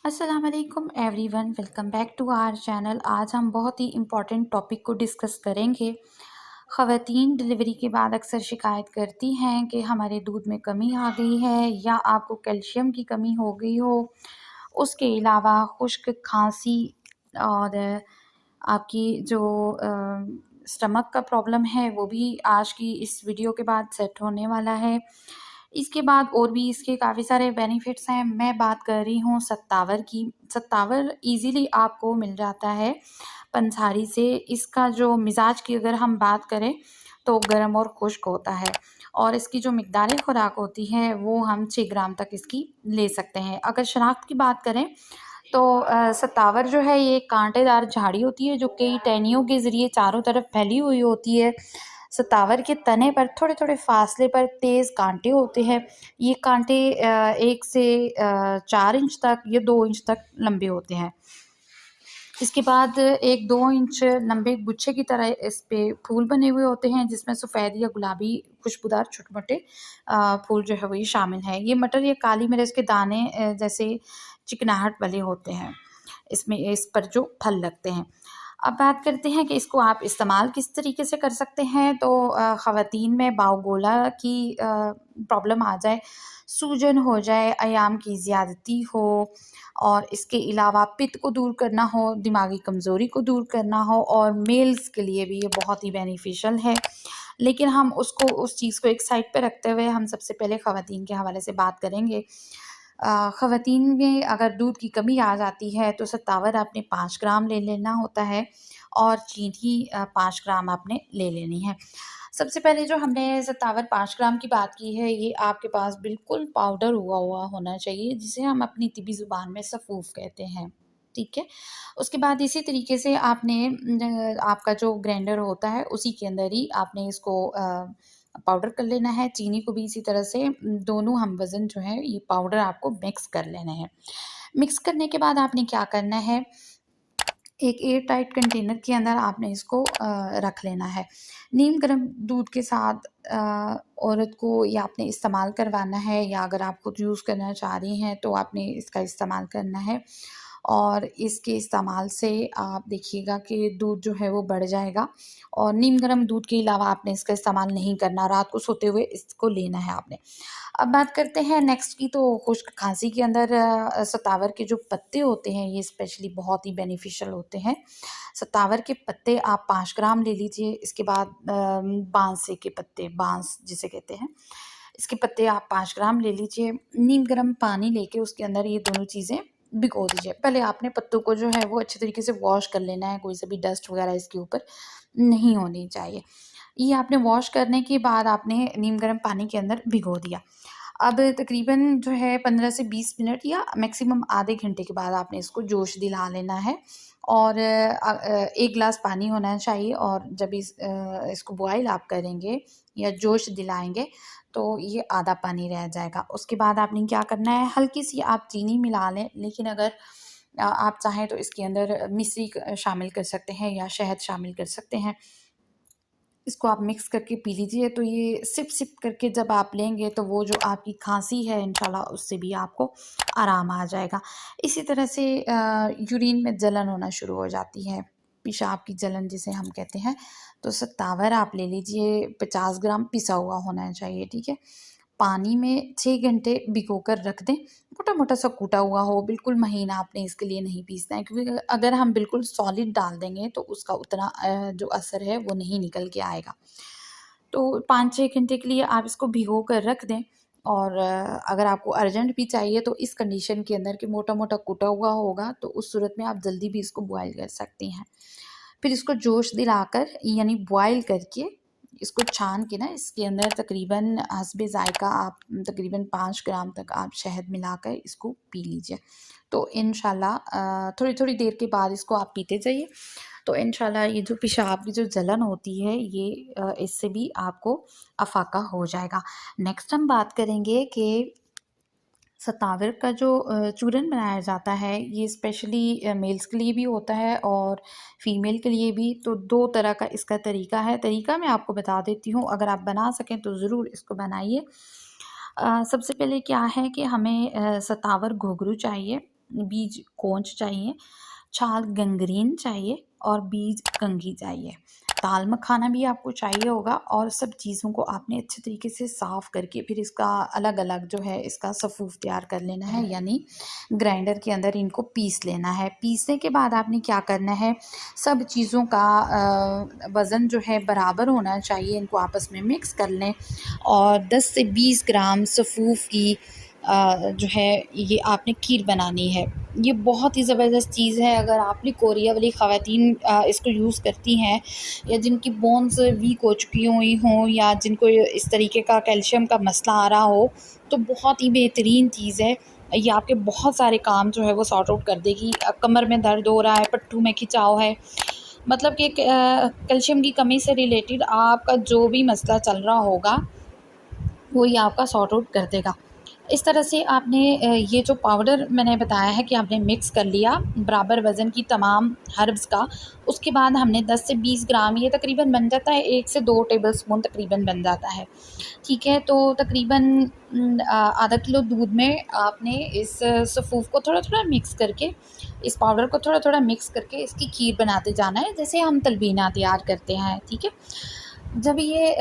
अस्सलाम वालेकुम everyone, welcome back to our channel. आज हम बहुत ही इम्पोर्टेंट टॉपिक को डिस्कस करेंगे। ख़वातीन डिलीवरी के बाद अक्सर शिकायत करती हैं कि हमारे दूध में कमी आ गई है या आपको कैल्शियम की कमी हो गई हो। उसके अलावा खुश्क खांसी और आपकी जो स्टमक का प्रॉब्लम है वो भी आज की इस वीडियो के बाद सेट होने वाला है। इसके बाद और भी इसके काफ़ी सारे बेनिफिट्स हैं। मैं बात कर रही हूँ सत्तावर की। सत्तावर ईज़िली आपको मिल जाता है पंसारी से। इसका जो मिज़ाज की अगर हम बात करें तो गर्म और खुश्क होता है और इसकी जो मिकदार खुराक होती है वो हम 6 ग्राम तक इसकी ले सकते हैं। अगर शनाख्त की बात करें तो सत्तावर जो है ये कांटेदार झाड़ी होती है जो कई टहनियों के ज़रिए चारों तरफ फैली हुई होती है। सत्तावर के तने पर थोड़े-थोड़े फासले पर तेज़ कांटे होते हैं। ये कांटे 1 से 4 इंच तक या 2 इंच तक लंबे होते हैं। इसके बाद 1-2 इंच लंबे गुच्छे की तरह इस पे फूल बने हुए होते हैं जिसमें सफ़ेद या गुलाबी खुशबूदार छोटे-मोटे फूल जो है वो ये शामिल हैं। ये मटर या काली मिर्च के दाने जैसे चिकनाहट वाले होते हैं। इसमें इस पर जो फल लगते हैं। अब बात करते हैं कि इसको आप इस्तेमाल किस तरीके से कर सकते हैं। तो ख़वातीन में बावगोला की प्रॉब्लम आ जाए, सूजन हो जाए, अयाम की ज़्यादती हो और इसके अलावा पित्त को दूर करना हो, दिमागी कमज़ोरी को दूर करना हो और मेल्स के लिए भी ये बहुत ही बेनिफिशियल है। लेकिन हम उसको उस चीज़ को एक साइड पे रखते हुए हम सबसे पहले ख़वातीन के हवाले से बात करेंगे। ख़वातीन में अगर दूध की कमी आ जाती है तो सत्तावर आपने 5 ग्राम ले लेना होता है और चीनी 5 ग्राम आपने ले लेनी है। सबसे पहले जो हमने सत्तावर 5 ग्राम की बात की है, ये आपके पास बिल्कुल पाउडर हुआ हुआ होना चाहिए, जिसे हम अपनी तिब्बी ज़ुबान में सफ़ूफ़ कहते हैं, ठीक है? उसके बाद इसी तरीके से आपने आपका जो ग्राइंडर होता है, उसी के अंदर ही आपने इसको पाउडर कर लेना है। चीनी को भी इसी तरह से दोनों हम वज़न जो है, ये पाउडर आपको मिक्स कर लेना है। मिक्स करने के बाद आपने क्या करना है, एक एयर टाइट कंटेनर के अंदर आपने इसको रख लेना है। नीम गर्म दूध के साथ औरत को ये आपने इस्तेमाल करवाना है या अगर आप खुद यूज़ करना चाह रही हैं तो आपने इसका इस्तेमाल करना है और इसके इस्तेमाल से आप देखिएगा कि दूध जो है वो बढ़ जाएगा और नीम गर्म दूध के अलावा आपने इसका इस्तेमाल नहीं करना, रात को सोते हुए इसको लेना है आपने। अब बात करते हैं नेक्स्ट की। तो खुश्क खांसी के अंदर सतावर के जो पत्ते होते हैं ये स्पेशली बहुत ही बेनिफिशियल होते हैं। सतावर के पत्ते आप 5 ग्राम ले लीजिए। इसके बाद बांसे के पत्ते, बांस जिसे कहते हैं, इसके पत्ते आप 5 ग्राम ले लीजिए। नीम गर्म पानी लेके उसके अंदर ये दोनों चीज़ें भिगो दीजिए। पहले आपने पत्तों को जो है वो अच्छे तरीके से वॉश कर लेना है, कोई सा भी डस्ट वगैरह इसके ऊपर नहीं होनी चाहिए। ये आपने वॉश करने के बाद आपने नीम गर्म पानी के अंदर भिगो दिया। अब तकरीबन जो है 15 से 20 मिनट या मैक्सिमम आधे घंटे के बाद आपने इसको जोश दिला लेना है और 1 ग्लास पानी होना चाहिए और जब इसको बॉयल आप करेंगे या जोश दिलाएँगे तो ये आधा पानी रह जाएगा। उसके बाद आपने क्या करना है, हल्की-सी आप चीनी मिला लें, लेकिन अगर आप चाहें तो इसके अंदर मिश्री शामिल कर सकते हैं या शहद शामिल कर सकते हैं। इसको आप मिक्स करके पी लीजिए तो ये सिप-सिप करके जब आप लेंगे तो वो जो आपकी खाँसी है इंशाल्लाह उससे भी आपको आराम आ जाएगा। इसी तरह से यूरिन में जलन होना शुरू हो जाती है, पेशाब की जलन जिसे हम कहते हैं, तो सत्तावर आप ले लीजिए। 50 ग्राम पिसा हुआ होना चाहिए, ठीक है? पानी में 6 घंटे भिगोकर रख दें। मोटा-मोटा सा कूटा हुआ हो, बिल्कुल महीन आपने इसके लिए नहीं पीसना है क्योंकि अगर हम बिल्कुल सॉलिड डाल देंगे तो उसका उतना जो असर है वो नहीं निकल के आएगा। तो 5-6 घंटे के लिए आप इसको भिगो कर रख दें और अगर आपको अर्जेंट भी चाहिए तो इस कंडीशन के अंदर कि मोटा-मोटा कूटा हुआ होगा तो उस सूरत में आप जल्दी भी इसको बॉयल कर सकती हैं। फिर इसको जोश दिलाकर यानी बॉयल करके इसको छान के ना इसके अंदर तकरीबन हस्बे ज़ायक़ा आप तकरीबन 5 ग्राम तक आप शहद मिलाकर इसको पी लीजिए। तो इंशाल्लाह थोड़ी-थोड़ी देर के बाद इसको आप पीते जाइए, तो इंशाल्लाह ये जो पेशाब की जो जलन होती है ये इससे भी आपको अफ़ाका हो जाएगा। नेक्स्ट हम बात करेंगे कि सतावर का जो चूरन बनाया जाता है ये स्पेशली मेल्स के लिए भी होता है और फीमेल के लिए भी। तो 2 तरह का इसका तरीका है। तरीका मैं आपको बता देती हूँ, अगर आप बना सकें तो ज़रूर इसको बनाइए। सबसे पहले क्या है कि हमें सतावर घुंघरू चाहिए। बीज कोंच चाहिए, छाल गंगरीन चाहिए और बीज कंघी चाहिए। दाल मखाना भी आपको चाहिए होगा और सब चीज़ों को आपने अच्छे तरीके से साफ़ करके फिर इसका अलग-अलग जो है इसका सफ़ूफ़ तैयार कर लेना है, यानी ग्राइंडर के अंदर इनको पीस लेना है। पीसने के बाद आपने क्या करना है, सब चीज़ों का वज़न जो है बराबर होना चाहिए, इनको आपस में मिक्स कर लें और 10 से 20 ग्राम सफ़ूफ़ की जो है ये आपने खीर बनानी है। ये बहुत ही ज़बरदस्त चीज़ है। अगर आप कोरिया वाली ख़वातीन इसको यूज़ करती हैं या जिनकी बोन्स वीक हो चुकी हुई हों या जिनको इस तरीके का कैल्शियम का मसला आ रहा हो, तो बहुत ही बेहतरीन चीज़ है। ये आपके बहुत सारे काम जो है वो सॉर्ट आउट कर देगी। कमर में दर्द हो रहा है, पट्टू में खिंचाव है, मतलब कि कैल्शियम की कमी से रिलेटेड आपका जो भी मसला चल रहा होगा वो ये आपका सॉर्ट आउट कर देगा। इस तरह से आपने ये जो पाउडर मैंने बताया है कि आपने मिक्स कर लिया बराबर वज़न की तमाम हर्ब्स का। उसके बाद हमने 10 से 20 ग्राम, ये तकरीबन बन जाता है 1 से 2 टेबलस्पून तकरीबन बन जाता है, ठीक है। तो तकरीबन आधा किलो दूध में आपने इस सफ़ूफ़ को थोड़ा-थोड़ा मिक्स करके, इस पाउडर को थोड़ा-थोड़ा मिक्स करके इसकी खीर बनाते जाना है, जैसे हम तलबीना तैयार करते हैं, ठीक है। जब ये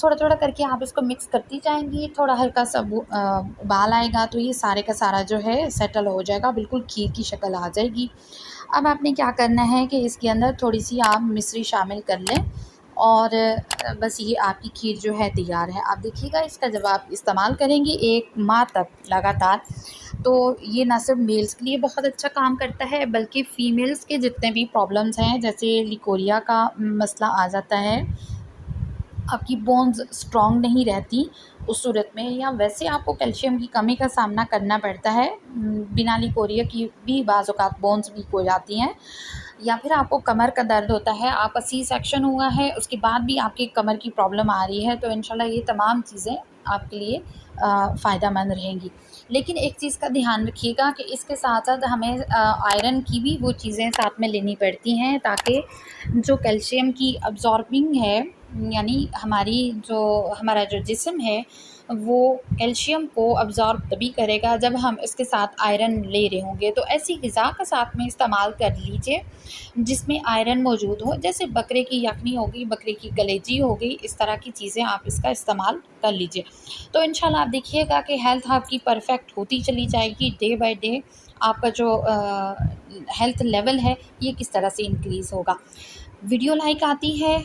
थोड़ा-थोड़ा करके आप इसको मिक्स करती जाएँगी, थोड़ा हल्का सा उबाल आएगा तो ये सारे का सारा जो है सेटल हो जाएगा, बिल्कुल खीर की शक्ल आ जाएगी। अब आपने क्या करना है कि इसके अंदर थोड़ी-सी आप मिश्री शामिल कर लें और बस ये आपकी खीर जो है तैयार है। आप देखिएगा इसका जब आप इस्तेमाल करेंगी 1 माह तक लगातार, तो ये ना सिर्फ मेल्स के लिए बहुत अच्छा काम करता है बल्कि फ़ीमेल्स के जितने भी प्रॉब्लम्स हैं, जैसे लिकोरिया का मसला आ जाता है, आपकी बोन्स स्ट्रॉन्ग नहीं रहती उस सूरत में, या वैसे आपको कैल्शियम की कमी का सामना करना पड़ता है, बिना लिकोरिया की भी बाज़ औक़ात बोन्स वीक हो जाती हैं, या फिर आपको कमर का दर्द होता है, आपका सी सेक्शन हुआ है, उसके बाद भी आपकी कमर की प्रॉब्लम आ रही है, तो इंशाल्लाह ये तमाम चीज़ें आपके लिए फ़ायदेमंद रहेंगी। लेकिन एक चीज़ का ध्यान रखिएगा कि इसके साथ-साथ हमें आयरन की भी वो चीज़ें साथ में लेनी पड़ती हैं, ताकि जो कैल्शियम की अब्ज़ॉर्बिंग है, यानी हमारा जो जिस्म है वो कैल्शियम को अब्ज़ॉर्ब तभी करेगा जब हम इसके साथ आयरन ले रहे होंगे। तो ऐसी ग़िज़ा का साथ में इस्तेमाल कर लीजिए जिसमें आयरन मौजूद हो, जैसे बकरे की यखनी हो गई, बकरे की कलेजी हो गई, इस तरह की चीज़ें आप इसका इस्तेमाल कर लीजिए। तो इंशाल्लाह आप देखिएगा कि हेल्थ आपकी परफ़ेक्ट होती चली जाएगी, डे बाय डे आपका जो हेल्थ लेवल है ये किस तरह से इंक्रीज़ होगा। वीडियो लाइक आती है